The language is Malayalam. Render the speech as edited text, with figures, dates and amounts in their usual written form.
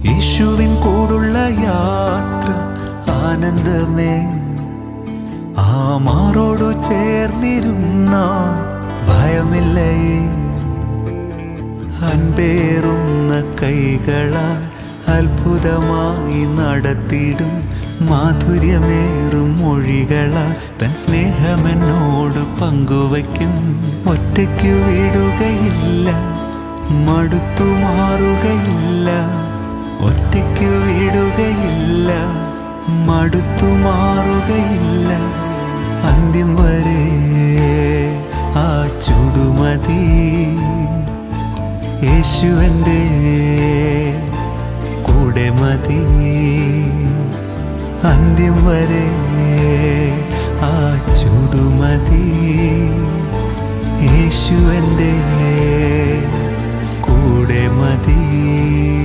യേശുവിൻ കൂടുള്ള യാത്ര ആനന്ദമേ. ആ മാറോടു ചേർന്നിരുന്ന ഭയമില്ലേ. അൻപേറുന്ന കൈകളാൽ അത്ഭുതമായി നടത്തിടും മാധുര്യമേറും മൊഴികളാൽ തൻ സ്നേഹമെന്നോട് പങ്കുവയ്ക്കും. ഒറ്റയ്ക്കു വിടുകയില്ല, മടുത്തു മാറുകയില്ല. ഒറ്റയ്ക്കു വിടുകയില്ല, മടുത്തു മാറുകയില്ല. അന്ത്യം വരെ ആ ചുടുമതി. യേശുവൻ്റെ കൂടെ മതി. അന്ത്യം വരെ ആ ചുടുമതി. യേശുവൻ്റെ